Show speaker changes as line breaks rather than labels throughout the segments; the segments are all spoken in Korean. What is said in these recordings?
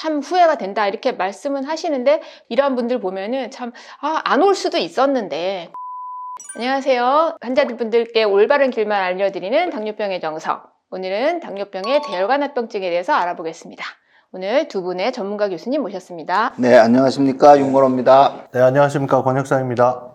참 후회가 된다 이렇게 말씀은 하시는데 이러한 분들 보면은 참 안 올 수도 있었는데. 안녕하세요. 환자분들께 올바른 길만 알려드리는 당뇨병의 정석. 오늘은 당뇨병의 대혈관 합병증에 대해서 알아보겠습니다. 오늘 두 분의 전문가 교수님 모셨습니다.
네, 안녕하십니까. 윤건호입니다.
네, 안녕하십니까. 권혁상입니다.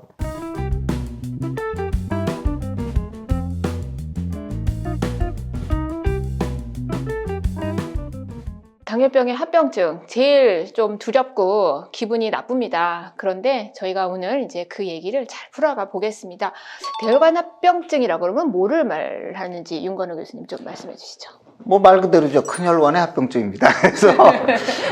당뇨병의 합병증 제일 좀 두렵고 기분이 나쁩니다. 그런데 저희가 오늘 이제 그 얘기를 잘 풀어가 보겠습니다. 대혈관 합병증이라고 그러면 뭐를 말하는지 윤건호 교수님 좀 말씀해 주시죠.
뭐 말 그대로죠. 큰 혈관의 합병증입니다. 그래서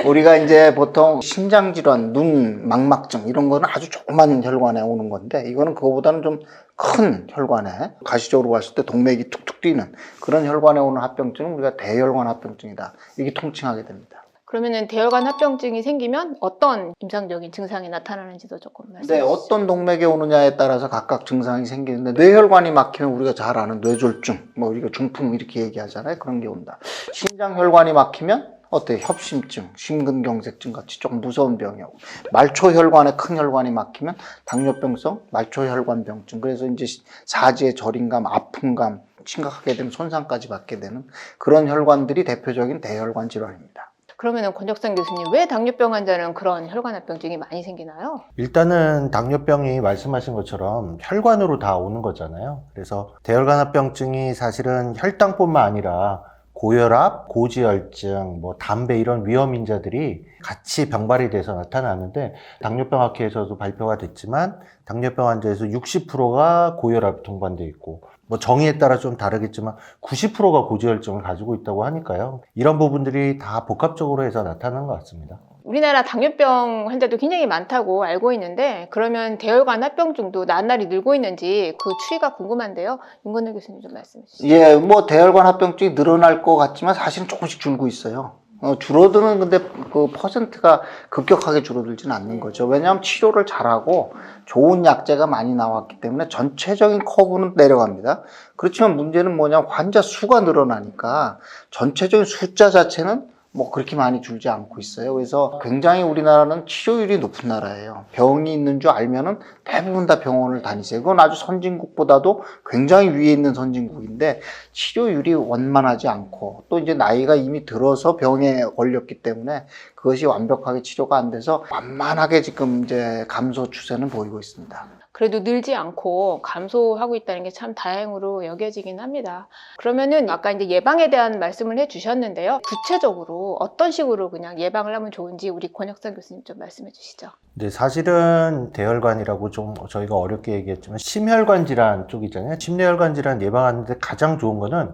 우리가 이제 보통 심장질환, 눈, 망막증 이런 거는 아주 조그만 혈관에 오는 건데 이거는 그거보다는 좀 큰 혈관에 가시적으로 봤을 때 동맥이 툭툭 뛰는 그런 혈관에 오는 합병증은 우리가 대혈관 합병증이다. 이렇게 통칭하게 됩니다.
그러면은 대혈관 합병증이 생기면 어떤 임상적인 증상이 나타나는지도 조금 말씀해
네,
주시죠.
어떤 동맥에 오느냐에 따라서 각각 증상이 생기는데 뇌혈관이 막히면 우리가 잘 아는 뇌졸중, 뭐 우리가 중풍 이렇게 얘기하잖아요. 그런 게 온다. 심장혈관이 막히면 어때요? 협심증, 심근경색증 같이 조금 무서운 병이 오고 말초혈관에 큰 혈관이 막히면 당뇨병성 말초혈관병증. 그래서 이제 사지의 저림감, 아픔감, 심각하게 되면 손상까지 받게 되는 그런 혈관들이 대표적인 대혈관 질환입니다.
그러면은 권혁상 교수님, 왜 당뇨병 환자는 그런 혈관 합병증이 많이 생기나요?
일단은 당뇨병이 말씀하신 것처럼 혈관으로 다 오는 거잖아요. 그래서 대혈관 합병증이 사실은 혈당뿐만 아니라 고혈압, 고지혈증, 뭐 담배 이런 위험인자들이 같이 병발이 돼서 나타나는데 당뇨병 학회에서도 발표가 됐지만 당뇨병 환자에서 60%가 고혈압이 동반돼 있고 뭐 정의에 따라 좀 다르겠지만 90%가 고지혈증을 가지고 있다고 하니까요. 이런 부분들이 다 복합적으로 해서 나타나는 것 같습니다.
우리나라 당뇨병 환자도 굉장히 많다고 알고 있는데 그러면 대혈관 합병증도 나날이 늘고 있는지 그 추이가 궁금한데요. 윤건호 교수님 좀 말씀해 주시죠.
예, 뭐 대혈관 합병증이 늘어날 것 같지만 사실은 조금씩 줄고 있어요. 줄어드는 근데 그 퍼센트가 급격하게 줄어들지는 않는 거죠. 왜냐하면 치료를 잘하고 좋은 약제가 많이 나왔기 때문에 전체적인 커브는 내려갑니다. 그렇지만 문제는 뭐냐, 환자 수가 늘어나니까 전체적인 숫자 자체는 뭐 그렇게 많이 줄지 않고 있어요. 그래서 굉장히 우리나라는 치료율이 높은 나라예요. 병이 있는 줄 알면은 대부분 다 병원을 다니세요. 그건 아주 선진국보다도 굉장히 위에 있는 선진국인데 치료율이 원만하지 않고 또 이제 나이가 이미 들어서 병에 걸렸기 때문에 그것이 완벽하게 치료가 안 돼서 완만하게 지금 이제 감소 추세는 보이고 있습니다.
그래도 늘지 않고 감소하고 있다는 게 참 다행으로 여겨지긴 합니다. 그러면은 아까 이제 예방에 대한 말씀을 해주셨는데요. 구체적으로 어떤 식으로 그냥 예방을 하면 좋은지 우리 권혁상 교수님 좀 말씀해 주시죠.
근데 사실은 대혈관이라고 좀 저희가 어렵게 얘기했지만 심혈관 질환 쪽이잖아요. 심혈관 질환 예방하는데 가장 좋은 거는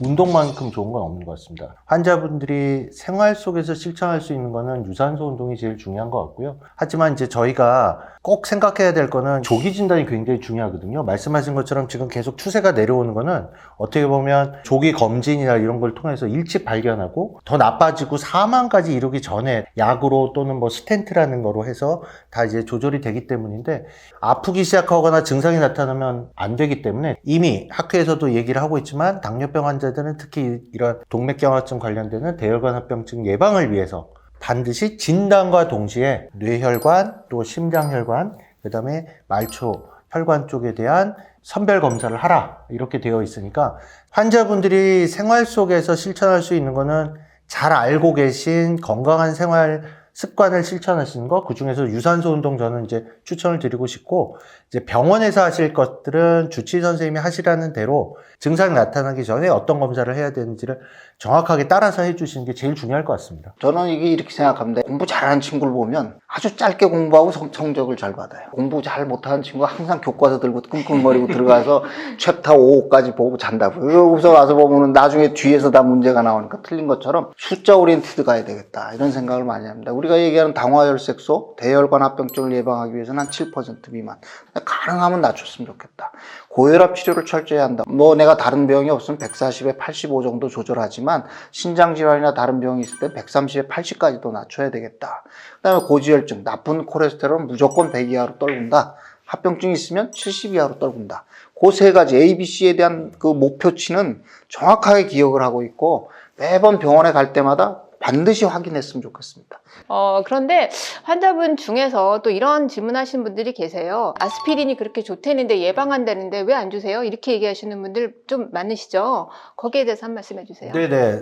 운동만큼 좋은 건 없는 것 같습니다. 환자분들이 생활 속에서 실천할 수 있는 거는 유산소 운동이 제일 중요한 것 같고요. 하지만 이제 저희가 꼭 생각해야 될 거는 조기 진단이 굉장히 중요하거든요. 말씀하신 것처럼 지금 계속 추세가 내려오는 거는 어떻게 보면 조기 검진이나 이런 걸 통해서 일찍 발견하고 더 나빠지고 사망까지 이루기 전에 약으로 또는 뭐 스텐트라는 거로 해서 다 이제 조절이 되기 때문인데 아프기 시작하거나 증상이 나타나면 안 되기 때문에 이미 학회에서도 얘기를 하고 있지만 당뇨병 환자들은 특히 이런 동맥경화증 관련되는 대혈관 합병증 예방을 위해서 반드시 진단과 동시에 뇌혈관, 또 심장혈관, 그 다음에 말초 혈관 쪽에 대한 선별 검사를 하라 이렇게 되어 있으니까 환자분들이 생활 속에서 실천할 수 있는 거는 잘 알고 계신 건강한 생활 습관을 실천하시는 거, 그 중에서 유산소 운동 저는 이제 추천을 드리고 싶고, 이제 병원에서 하실 것들은 주치의 선생님이 하시라는 대로 증상이 나타나기 전에 어떤 검사를 해야 되는지를 정확하게 따라서 해주시는 게 제일 중요할 것 같습니다.
저는 이게 이렇게 생각합니다. 공부 잘하는 친구를 보면 아주 짧게 공부하고 성적을 잘 받아요. 공부 잘 못하는 친구가 항상 교과서 들고 끙끙거리고 들어가서 챕터 5까지 보고 잔다고. 그러고서 와서 보면은 나중에 뒤에서 다 문제가 나오니까 틀린 것처럼 숫자 오리엔티드 가야 되겠다. 이런 생각을 많이 합니다. 우리가 얘기하는 당화혈색소, 대혈관 합병증을 예방하기 위해서는 한 7% 미만. 가능하면 낮췄으면 좋겠다. 고혈압 치료를 철저히 한다. 뭐 내가 다른 병이 없으면 140에 85 정도 조절하지만 신장질환이나 다른 병이 있을 때 130에 80까지도 낮춰야 되겠다. 그 다음에 고지혈증, 나쁜 콜레스테롤은 무조건 100 이하로 떨군다. 합병증이 있으면 70 이하로 떨군다. 그 세 가지 ABC에 대한 그 목표치는 정확하게 기억을 하고 있고 매번 병원에 갈 때마다 반드시 확인했으면 좋겠습니다.
그런데 환자분 중에서 또 이런 질문하시는 분들이 계세요. 아스피린이 그렇게 좋다는데 예방한다는데 왜 안 주세요? 이렇게 얘기하시는 분들 좀 많으시죠? 거기에 대해서 한 말씀 해주세요.
네네.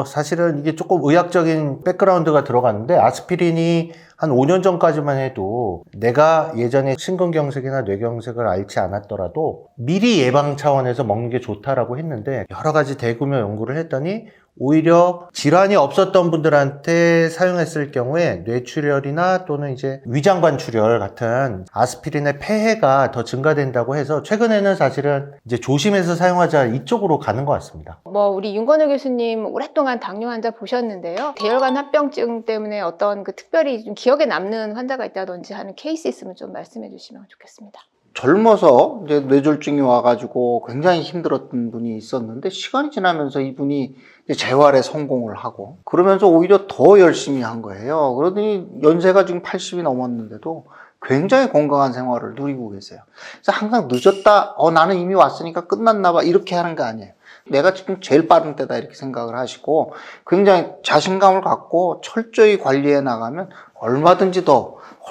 사실은 이게 조금 의학적인 백그라운드가 들어갔는데, 아스피린이 한 5년 전까지만 해도 내가 예전에 심근경색이나 뇌경색을 앓지 않았더라도 미리 예방 차원에서 먹는 게 좋다라고 했는데, 여러 가지 대규모 연구를 했더니 오히려 질환이 없었던 분들한테 사용했을 경우에 뇌출혈이나 또는 이제 위장관출혈 같은 아스피린의 폐해가 더 증가된다고 해서 최근에는 사실은 이제 조심해서 사용하자 이쪽으로 가는 것 같습니다.
우리 윤건우 교수님 오랫동안 당뇨 환자 보셨는데요. 대혈관 합병증 때문에 어떤 그 특별히 좀 기억에 남는 환자가 있다든지 하는 케이스 있으면 좀 말씀해 주시면 좋겠습니다.
젊어서 이제 뇌졸중이 와가지고 굉장히 힘들었던 분이 있었는데 시간이 지나면서 이분이 이제 재활에 성공을 하고 그러면서 오히려 더 열심히 한 거예요. 그러더니 연세가 지금 80이 넘었는데도 굉장히 건강한 생활을 누리고 계세요. 그래서 항상 늦었다, 나는 이미 왔으니까 끝났나 봐 이렇게 하는 게 아니에요. 내가 지금 제일 빠른 때다 이렇게 생각을 하시고 굉장히 자신감을 갖고 철저히 관리해 나가면 얼마든지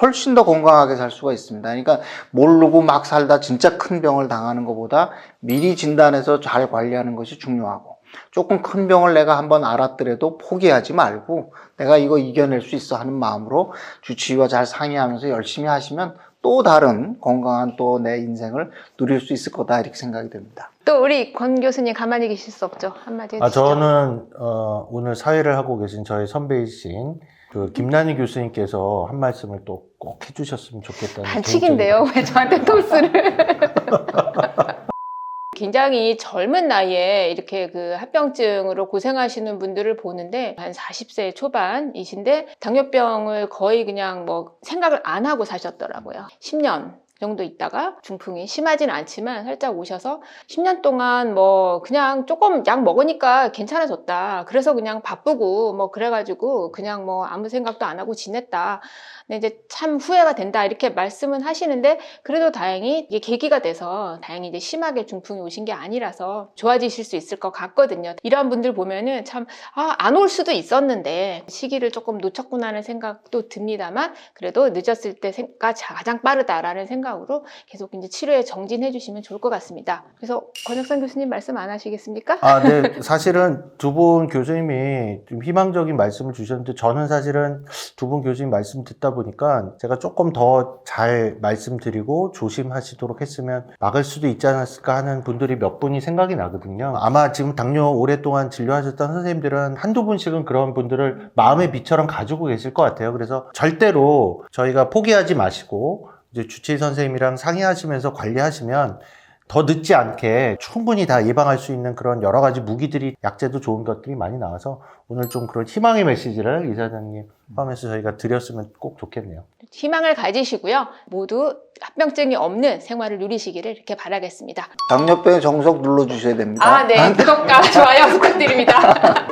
훨씬 더 건강하게 살 수가 있습니다. 그러니까 모르고 막 살다 진짜 큰 병을 당하는 것보다 미리 진단해서 잘 관리하는 것이 중요하고, 조금 큰 병을 내가 한번 알았더라도 포기하지 말고 내가 이거 이겨낼 수 있어 하는 마음으로 주치의와 잘 상의하면서 열심히 하시면 또 다른 건강한 또 내 인생을 누릴 수 있을 거다 이렇게 생각이 됩니다.
또 우리 권 교수님 가만히 계실 수 없죠. 한마디 해주시죠.
저는 오늘 사회를 하고 계신 저희 선배이신 그 김난희 교수님께서 한 말씀을 또 꼭 해주셨으면 좋겠다는
반칙인데요. 왜 저한테 토스를. 굉장히 젊은 나이에 이렇게 그 합병증으로 고생하시는 분들을 보는데 한 40세 초반이신데 당뇨병을 거의 그냥 생각을 안 하고 사셨더라고요. 10년 정도 있다가 중풍이 심하진 않지만 살짝 오셔서 10년 동안 그냥 조금 약 먹으니까 괜찮아졌다. 그래서 그냥 바쁘고 그래가지고 그냥 아무 생각도 안 하고 지냈다. 근데 이제 참 후회가 된다 이렇게 말씀은 하시는데 그래도 다행히 이게 계기가 돼서 다행히 이제 심하게 중풍이 오신 게 아니라서 좋아지실 수 있을 것 같거든요. 이런 분들 보면은 참 안 올 수도 있었는데 시기를 조금 놓쳤구나 하는 생각도 듭니다만 그래도 늦었을 때가 가장 빠르다라는 생각으로 계속 이제 치료에 정진해 주시면 좋을 것 같습니다. 그래서 권혁선 교수님 말씀 안 하시겠습니까?
네. 사실은 두 분 교수님이 좀 희망적인 말씀을 주셨는데 저는 사실은 두 분 교수님 말씀 듣다 보니까 제가 조금 더 잘 말씀드리고 조심하시도록 했으면 막을 수도 있지 않았을까 하는 분들이 몇 분이 생각이 나거든요. 아마 지금 당뇨 오랫동안 진료하셨던 선생님들은 한두 분씩은 그런 분들을 마음의 비처럼 가지고 계실 것 같아요. 그래서 절대로 저희가 포기하지 마시고 이제 주치의 선생님이랑 상의하시면서 관리하시면 더 늦지 않게 충분히 다 예방할 수 있는 그런 여러 가지 무기들이, 약제도 좋은 것들이 많이 나와서 오늘 좀 그런 희망의 메시지를 이사장님 포함해서 저희가 드렸으면 꼭 좋겠네요.
희망을 가지시고요. 모두 합병증이 없는 생활을 누리시기를 이렇게 바라겠습니다.
당뇨병의 정석 눌러주셔야 됩니다.
네. 구독과 좋아요 부탁드립니다.